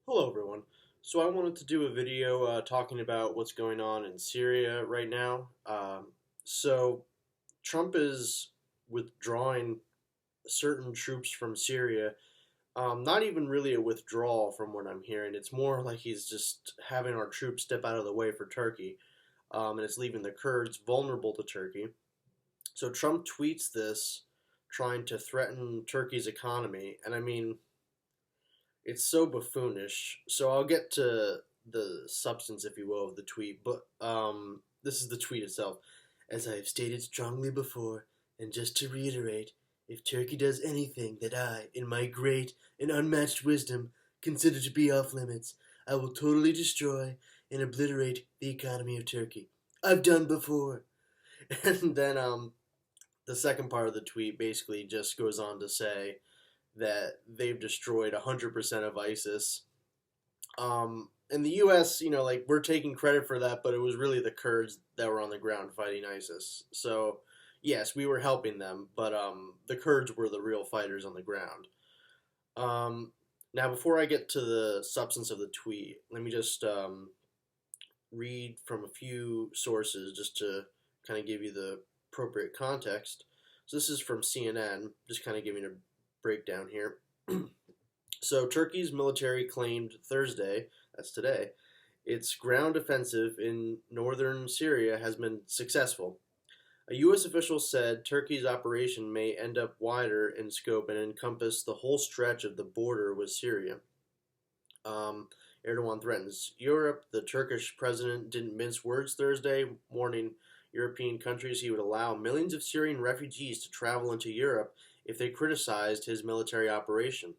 Hello everyone. So I wanted to do a video talking about what's going on in Syria right now. So Trump is withdrawing certain troops from Syria. Not even really a withdrawal from what I'm hearing. It's more like he's just having our troops step out of the way for Turkey, and it's leaving the Kurds vulnerable to Turkey. So Trump tweets this, trying to threaten Turkey's economy, and I mean it's so buffoonish. So I'll get to the substance, if you will, of the tweet. But this is the tweet itself. As I have stated strongly before, and just to reiterate, if Turkey does anything that I, in my great and unmatched wisdom, consider to be off limits, I will totally destroy and obliterate the economy of Turkey. I've done before. And then the second part of the tweet basically just goes on to say that they've destroyed 100% of ISIS. In the U.S., like we're taking credit for that, but it was really the Kurds that were on the ground fighting ISIS. So, yes, we were helping them, but the Kurds were the real fighters on the ground. Now, before I get to the substance of the tweet, let me just read from a few sources just to kind of give you the appropriate context. So, this is from CNN, just kind of giving a breakdown here. So Turkey's military claimed Thursday, that's today, its ground offensive in northern Syria has been successful. A U.S. official said Turkey's operation may end up wider in scope and encompass the whole stretch of the border with Syria. Um, Erdogan threatens Europe. The Turkish president didn't mince words Thursday, warning European countries he would allow millions of Syrian refugees to travel into Europe if they criticized his military operation.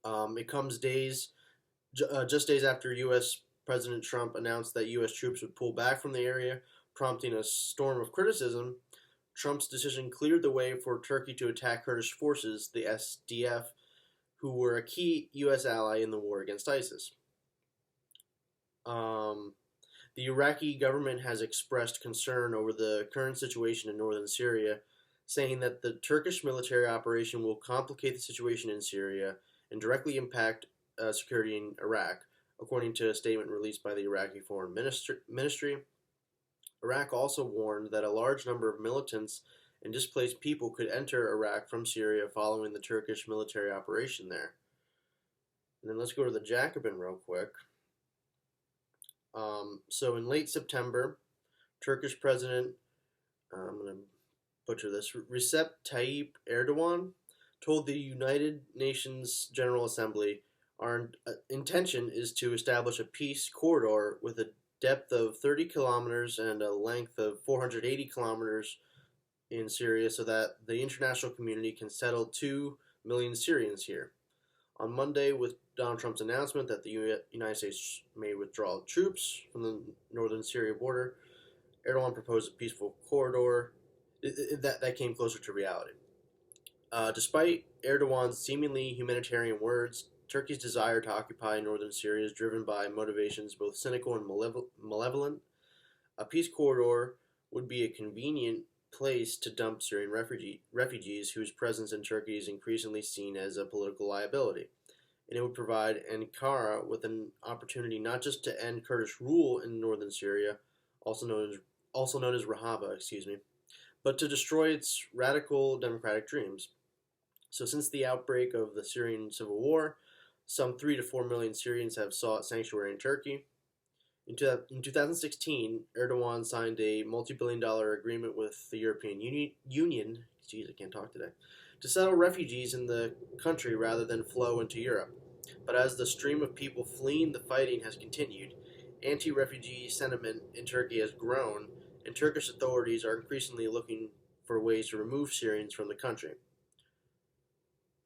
It comes just days after U.S. President Trump announced that U.S. troops would pull back from the area, prompting a storm of criticism. Trump's decision cleared the way for Turkey to attack Kurdish forces, the SDF, who were a key U.S. ally in the war against ISIS. Um, the Iraqi government has expressed concern over the current situation in northern Syria, saying that the Turkish military operation will complicate the situation in Syria and directly impact security in Iraq, according to a statement released by the Iraqi Foreign Ministry. Iraq also warned that a large number of militants and displaced people could enter Iraq from Syria following the Turkish military operation there. And then let's go to the Jacobin real quick. So in late September, Turkish President, I'm going to butcher this, Recep Tayyip Erdogan told the United Nations General Assembly, our intention is to establish a peace corridor with a depth of 30 kilometers and a length of 480 kilometers in Syria so that the international community can settle 2 million Syrians here. On Monday, with Donald Trump's announcement that the United States may withdraw troops from the northern Syria border, Erdogan proposed a peaceful corridor. That came closer to reality. Despite Erdogan's seemingly humanitarian words, Turkey's desire to occupy northern Syria is driven by motivations both cynical and malevolent. A peace corridor would be a convenient place to dump Syrian refugees whose presence in Turkey is increasingly seen as a political liability. And it would provide Ankara with an opportunity not just to end Kurdish rule in northern Syria, also known as Rojava, but to destroy its radical democratic dreams. So since the outbreak of the Syrian civil war, some 3 to 4 million Syrians have sought sanctuary in Turkey. In 2016, Erdogan signed a multi-billion-dollar agreement with the European Union, I can't talk today, to settle refugees in the country rather than flow into Europe. But as the stream of people fleeing the fighting has continued, anti-refugee sentiment in Turkey has grown, and Turkish authorities are increasingly looking for ways to remove Syrians from the country.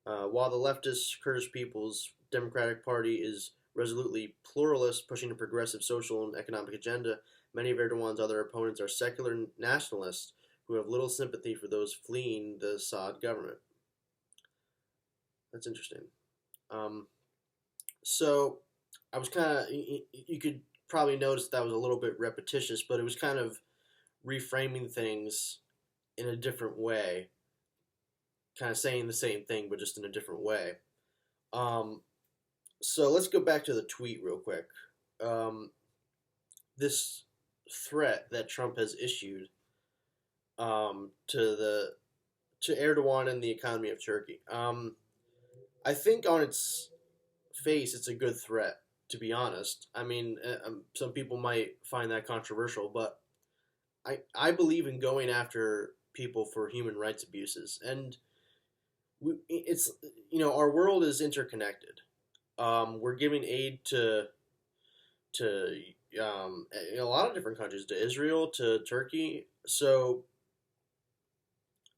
While the leftist Kurdish People's Democratic Party is resolutely pluralist, pushing a progressive social and economic agenda, many of Erdogan's other opponents are secular nationalists who have little sympathy for those fleeing the Assad government. That's interesting. So I was kind of, you could probably notice that was a little bit repetitious, but it was kind of reframing things in a different way, kind of saying the same thing, but just in a different way. So let's go back to the tweet real quick. Um, this threat that Trump has issued to Erdogan and the economy of Turkey. I think on its face, it's a good threat. To be honest, I mean, some people might find that controversial, but I believe in going after people for human rights abuses, and it's our world is interconnected. We're giving aid to a lot of different countries, to Israel, to Turkey. So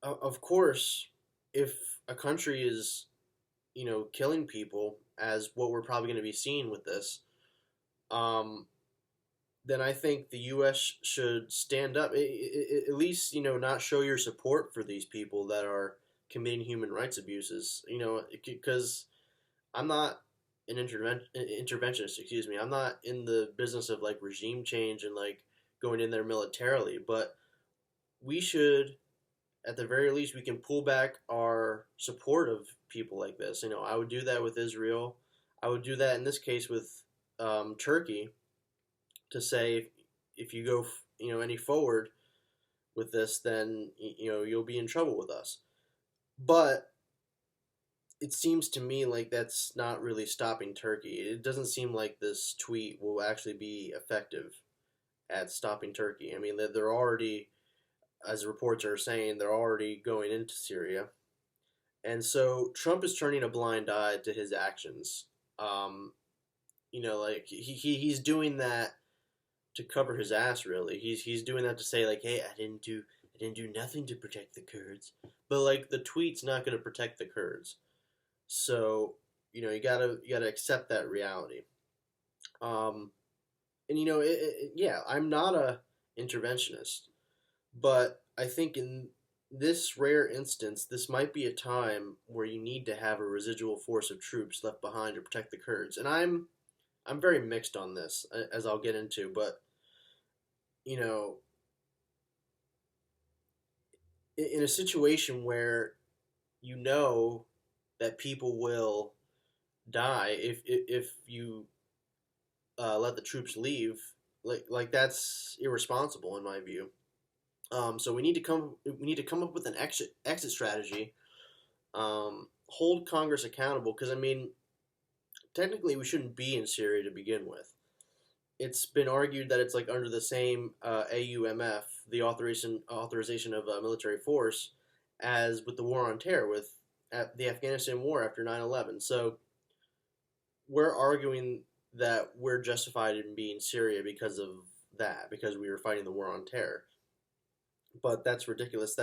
of course, if a country is killing people, as what we're probably going to be seeing with this, um, then I think the U.S. should stand up, at least not show your support for these people that are committing human rights abuses. Because I'm not an interventionist. Excuse me. I'm not in the business of like regime change and like going in there militarily, but we should, at the very least, we can pull back our support of people like this. I would do that with Israel. I would do that in this case with Turkey, to say if you go any forward with this, then you'll be in trouble with us. But it seems to me like that's not really stopping Turkey. It doesn't seem like this tweet will actually be effective at stopping Turkey. I mean, they're already, as reports are saying, they're already going into Syria. And so Trump is turning a blind eye to his actions. Um, like he's doing that to cover his ass. Really, he's doing that to say like, hey, I didn't do nothing to protect the Kurds. But like the tweet's not going to protect the Kurds. So you gotta accept that reality. Um, and yeah, I'm not a interventionist, but I think in this rare instance, this might be a time where you need to have a residual force of troops left behind to protect the Kurds. And I'm very mixed on this, as I'll get into. But you know, in a situation where you know that people will die if you let the troops leave, like that's irresponsible in my view. So we need to come up with an exit strategy. Hold Congress accountable, because I mean, technically we shouldn't be in Syria to begin with. It's been argued that it's like under the same AUMF, the authorization of a military force, as with the war on terror, with the Afghanistan war after 9/11. So we're arguing that we're justified in being Syria because of that, because we were fighting the war on terror. But that's ridiculous.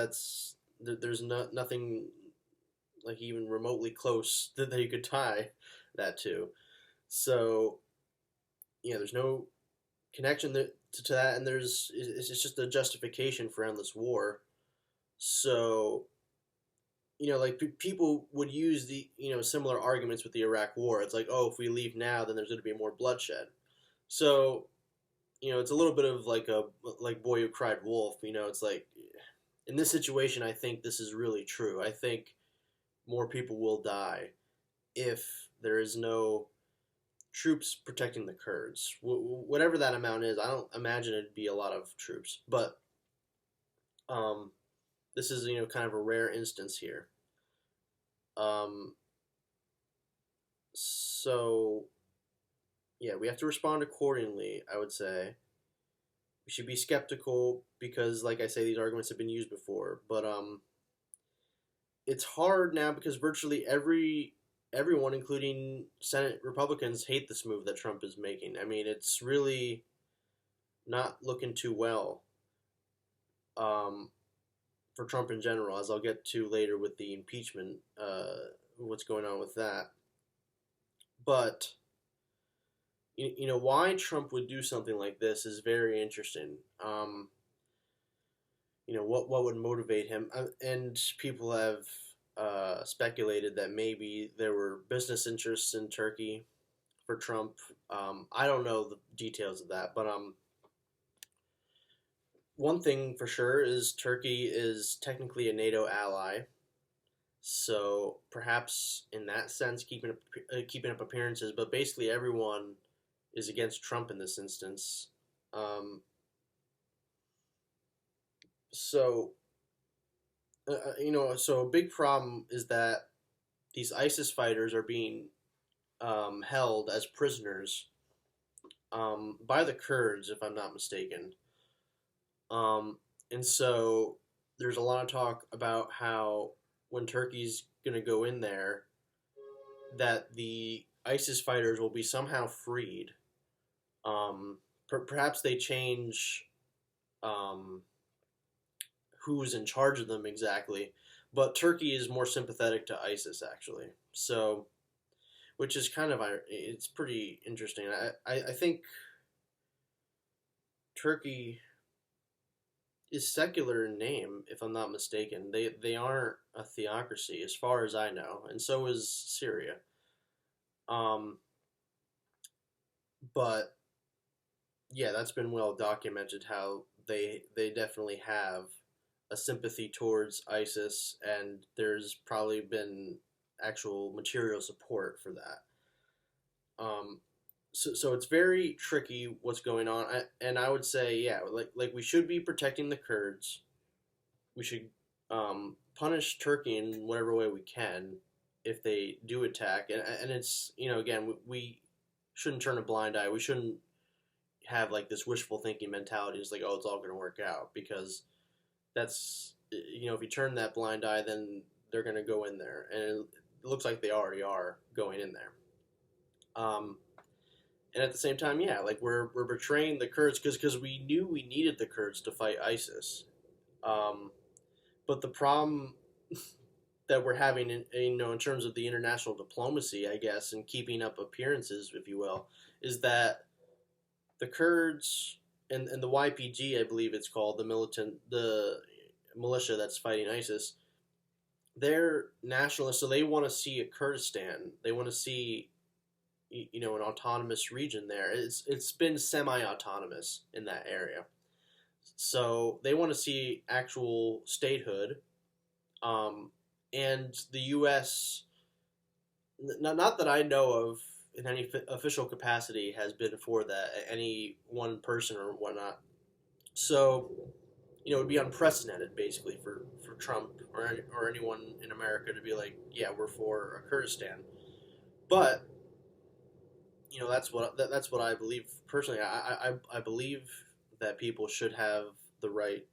There's nothing like even remotely close that you could tie that to. So there's no connection to that, and it's just a justification for endless war. So like people would use the similar arguments with the Iraq War. It's like, oh, if we leave now, then there's going to be more bloodshed. So it's a little bit of like a like boy who cried wolf. It's like in this situation, I think this is really true. I think more people will die if there is no troops protecting the Kurds. Whatever that amount is, I don't imagine it'd be a lot of troops, but um, this is kind of a rare instance here. Um, so yeah, we have to respond accordingly. I would say we should be skeptical because, like I say, these arguments have been used before, but it's hard now because virtually everyone, including Senate Republicans, hate this move that Trump is making. I mean, it's really not looking too well um, for Trump in general, as I'll get to later with the impeachment, what's going on with that. But why Trump would do something like this is very interesting. What would motivate him? And people have speculated that maybe there were business interests in Turkey for Trump. I don't know the details of that, but one thing for sure is Turkey is technically a NATO ally, So perhaps in that sense, keeping up appearances, but basically everyone is against Trump in this instance. Um, so so a big problem is that these ISIS fighters are being held as prisoners by the Kurds, if I'm not mistaken. Um, and so there's a lot of talk about how when Turkey's going to go in there, that the ISIS fighters will be somehow freed. Um, Perhaps they change um, who's in charge of them exactly, but Turkey is more sympathetic to ISIS actually. So, which is kind of it's pretty interesting. I think Turkey is secular in name, if I'm not mistaken. They aren't a theocracy as far as I know, and so is Syria. Um, but yeah, that's been well documented how they definitely have a sympathy towards ISIS, and there's probably been actual material support for that. So it's very tricky what's going on, and I would say yeah, like we should be protecting the Kurds. We should punish Turkey in whatever way we can if they do attack, and it's again we shouldn't turn a blind eye. We shouldn't have like this wishful thinking mentality. It's like, oh, it's all going to work out, because that's if you turn that blind eye, then they're going to go in there, and it looks like they already are going in there. And at the same time, yeah, like we're betraying the Kurds because we knew we needed the Kurds to fight ISIS. Um, but the problem that we're having, in terms of the international diplomacy, I guess, and keeping up appearances, if you will, is that the Kurds and the YPG, I believe it's called, the militia that's fighting ISIS, they're nationalists, so they want to see a Kurdistan. They want to see, an autonomous region there. It's been semi-autonomous in that area, so they want to see actual statehood. And the U.S., not that I know of in any official capacity, has been for that, any one person or whatnot. So, it would be unprecedented basically for Trump or anyone in America to be like, yeah, we're for a Kurdistan. But that's what I believe personally. I believe that people should have the right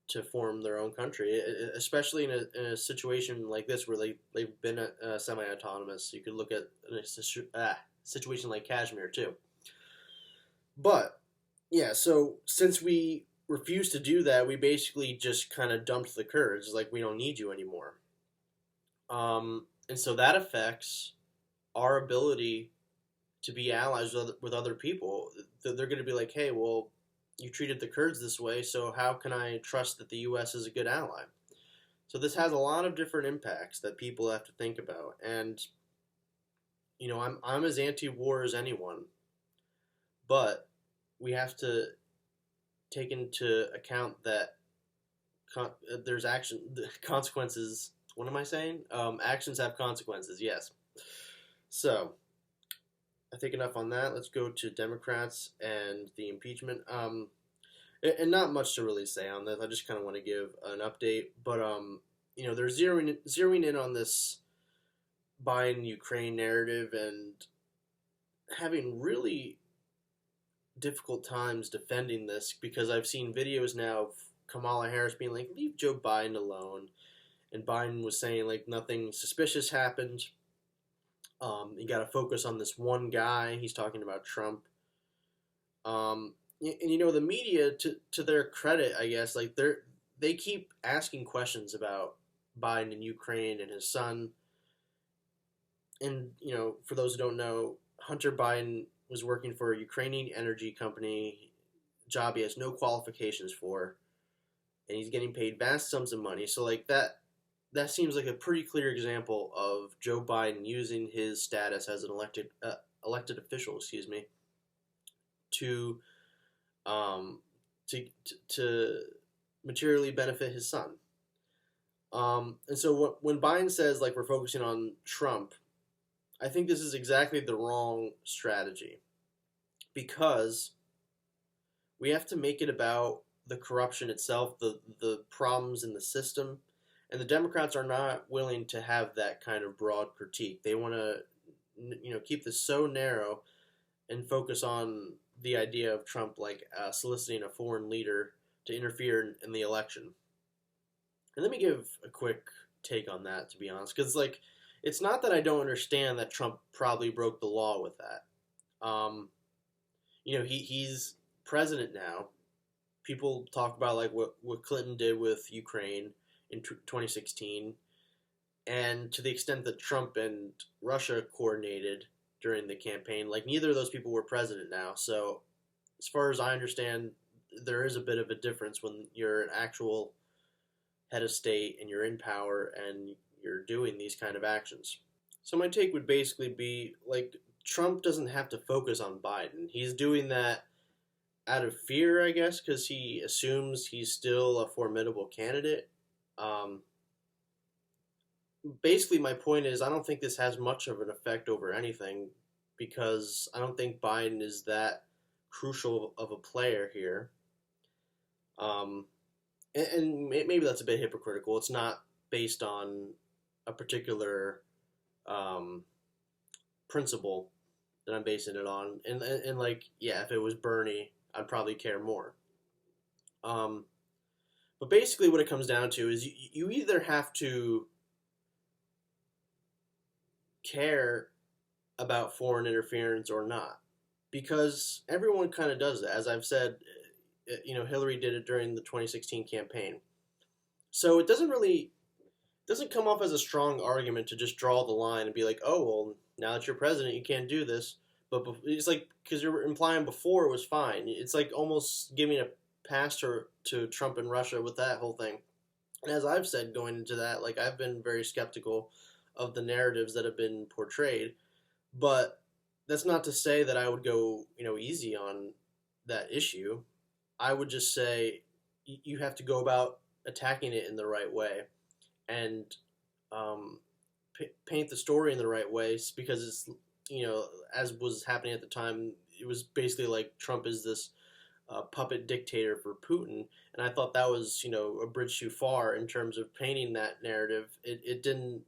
to form their own country, especially in a situation like this where they've been semi-autonomous. You could look at a situation like Kashmir too. But yeah, so since we refused to do that, we basically just kind of dumped the Kurds. Like, we don't need you anymore. And so that affects our ability to be allies with other people. They're going to be like, hey, well, you treated the Kurds this way, so how can I trust that the U.S. is a good ally? So this has a lot of different impacts that people have to think about. And I'm as anti-war as anyone, but we have to take into account that there's consequences. What am I saying? Actions have consequences. Yes. So I think enough on that. Let's go to Democrats and the impeachment. And not much to really say on this. I just kind of want to give an update. But they're zeroing in on this Biden Ukraine narrative and having really difficult times defending this, because I've seen videos now of Kamala Harris being like, leave Joe Biden alone. And Biden was saying, like, nothing suspicious happened. You got to focus on this one guy. He's talking about Trump. And the media, to their credit, I guess, like they keep asking questions about Biden and Ukraine and his son. And for those who don't know, Hunter Biden was working for a Ukrainian energy company, job he has no qualifications for, and he's getting paid vast sums of money. So like that seems like a pretty clear example of Joe Biden using his status as an elected official, to um, to materially benefit his son. And so when Biden says like we're focusing on Trump, I think this is exactly the wrong strategy because we have to make it about the corruption itself, the problems in the system, and the Democrats are not willing to have that kind of broad critique. They want to, keep this so narrow and focus on the idea of Trump like soliciting a foreign leader to interfere in the election. And let me give a quick take on that, to be honest, because like it's not that I don't understand that Trump probably broke the law with that. He's president now. People talk about like what Clinton did with Ukraine in 2016, and to the extent that Trump and Russia coordinated during the campaign, like neither of those people were president now. So, as far as I understand, there is a bit of a difference when you're an actual head of state and you're in power and you're doing these kind of actions. So my take would basically be like Trump doesn't have to focus on Biden. He's doing that out of fear, I guess, because he assumes he's still a formidable candidate. Um, Basically, my point is I don't think this has much of an effect over anything because I don't think Biden is that crucial of a player here. Um, and maybe that's a bit hypocritical. It's not based on a particular um, principle that I'm basing it on. And like, yeah, if it was Bernie, I'd probably care more. Um, but basically, what it comes down to is you either have to care about foreign interference or not, because everyone kind of does that. As I've said, Hillary did it during the 2016 campaign. So it doesn't come off as a strong argument to just draw the line and be like, oh well, now that you're president, you can't do this. But it's like because you're implying before it was fine. It's like almost giving a pass to Trump and Russia with that whole thing. And as I've said going into that, like I've been very skeptical of the narratives that have been portrayed, but that's not to say that I would go, easy on that issue. I would just say you have to go about attacking it in the right way and um, paint the story in the right ways because it's, as was happening at the time, it was basically like Trump is this puppet dictator for Putin, and I thought that was, a bridge too far in terms of painting that narrative. It didn't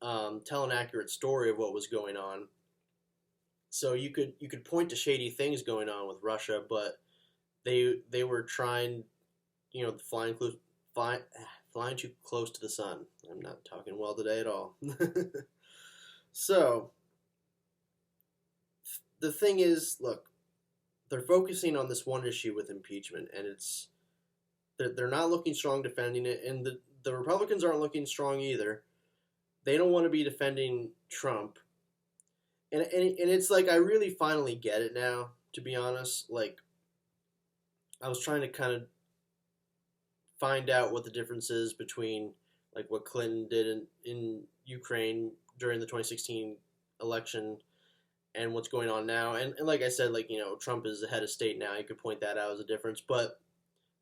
tell an accurate story of what was going on. So you could point to shady things going on with Russia, but they were trying, flying flying too close to the sun. I'm not talking well today at all. So the thing is, look, they're focusing on this one issue with impeachment, and they're not looking strong defending it, and the Republicans aren't looking strong either. They don't want to be defending Trump, and it's like I really finally get it now. To be honest, like I was trying to kind of find out what the difference is between like what Clinton did in Ukraine during the 2016 election and what's going on now. And like I said, like, Trump is the head of state now. You could point that out as a difference. But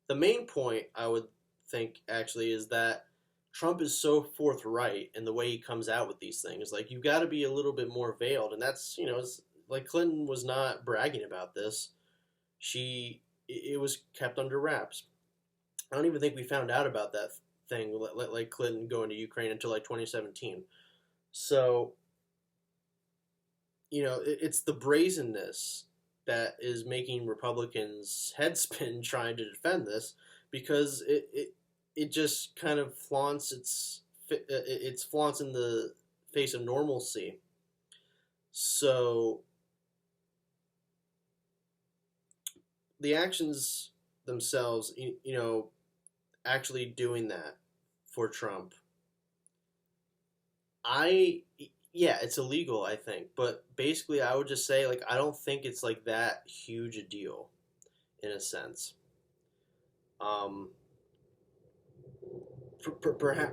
the main point I would think actually is that Trump is so forthright in the way he comes out with these things. Like, you've got to be a little bit more veiled. And that's, it's, like Clinton was not bragging about this. It was kept under wraps. I don't even think we found out about that thing, like Clinton going to Ukraine until like 2017. So, it's the brazenness that is making Republicans head spin trying to defend this because it just kind of flaunts its flaunts in the face of normalcy. So the actions themselves, actually doing that for Trump, yeah, it's illegal, I think. But basically, I would just say, like, I don't think it's, like, that huge a deal, in a sense. Um,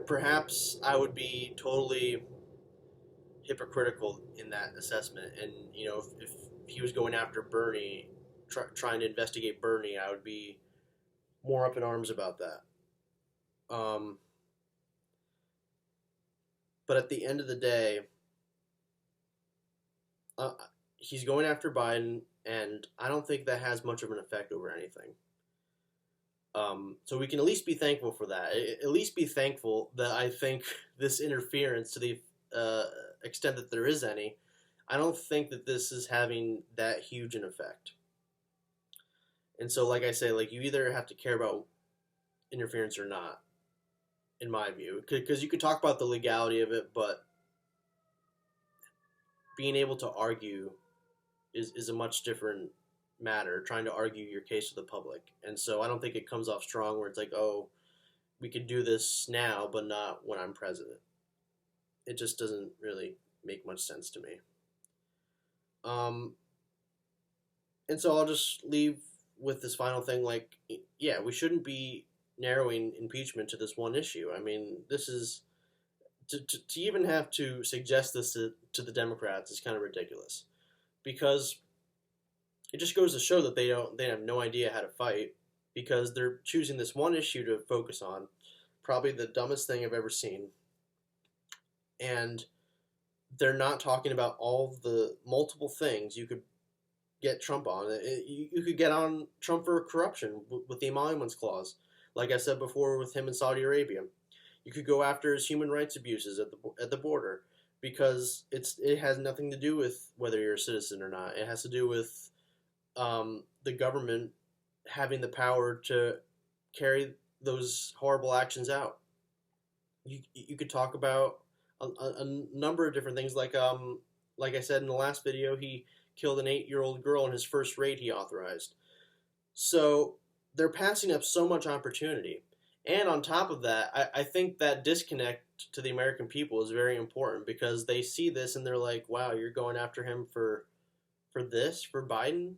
perhaps I would be totally hypocritical in that assessment. And, if he was going after Bernie, trying to investigate Bernie, I would be more up in arms about that. Um, But at the end of the day, uh, he's going after Biden, and I don't think that has much of an effect over anything. So we can at least be thankful for that. At least be thankful that I think this interference, to the uh, extent that there is any, I don't think that this is having that huge an effect. And so, like I say, like you either have to care about interference or not, in my view, because you could talk about the legality of it, but being able to argue is a much different matter. Trying to argue your case to the public, and so I don't think it comes off strong where it's like, oh, we could do this now, but not when I'm president. It just doesn't really make much sense to me. Um, and so I'll just leave with this final thing. Like, yeah, we shouldn't be narrowing impeachment to this one issue. I mean, this is to even have to suggest this to the Democrats is kind of ridiculous, because it just goes to show that they have no idea how to fight, because they're choosing this one issue to focus on, probably the dumbest thing I've ever seen, and they're not talking about all the multiple things you could get Trump on. You could get on Trump for corruption with the emoluments clause, like I said before with him in Saudi Arabia. You could go after his human rights abuses at the border, because it has nothing to do with whether you're a citizen or not. It has to do with the government having the power to carry those horrible actions out. You could talk about a number of different things, like I said in the last video, he killed an 8-year-old girl in his first raid he authorized. So they're passing up so much opportunity. And on top of that, I think that disconnect to the American people is very important, because they see this and they're like, wow, you're going after him for this, for Biden?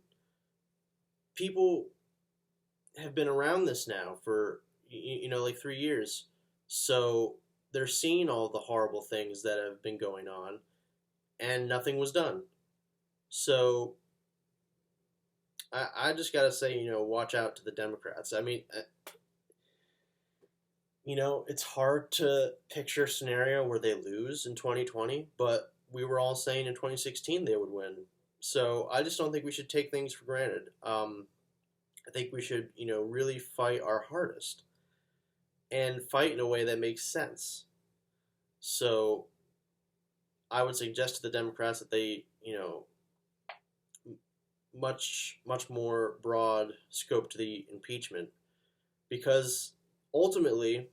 People have been around this now for, like 3 years. So they're seeing all the horrible things that have been going on, and nothing was done. So I just got to say, watch out to the Democrats. I mean, it's hard to picture a scenario where they lose in 2020, but we were all saying in 2016 they would win. So I just don't think we should take things for granted. I think we should, really fight our hardest and fight in a way that makes sense. So I would suggest to the Democrats that they, much more broad scope to the impeachment, because ultimately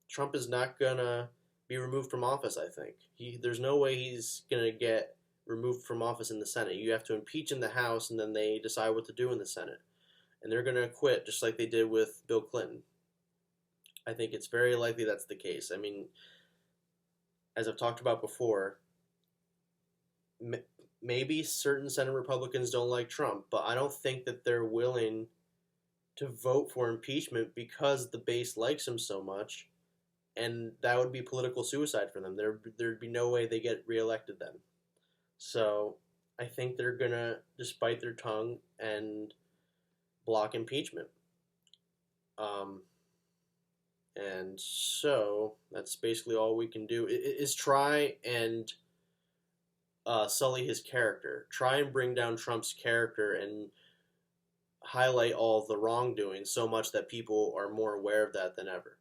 Trump is not gonna be removed from office. I think there's no way he's gonna get removed from office in the Senate. You have to impeach in the House, and then they decide what to do in the Senate, and they're gonna quit just like they did with Bill Clinton. I think it's very likely that's the case. I mean, as I've talked about before, maybe certain Senate Republicans don't like Trump, but I don't think that they're willing to vote for impeachment because the base likes him so much, and that would be political suicide for them. There'd be no way they get reelected then. So I think they're gonna just bite their tongue and block impeachment. Um, and so that's basically all we can do is try and sully his character. Try and bring down Trump's character and highlight all the wrongdoing so much that people are more aware of that than ever.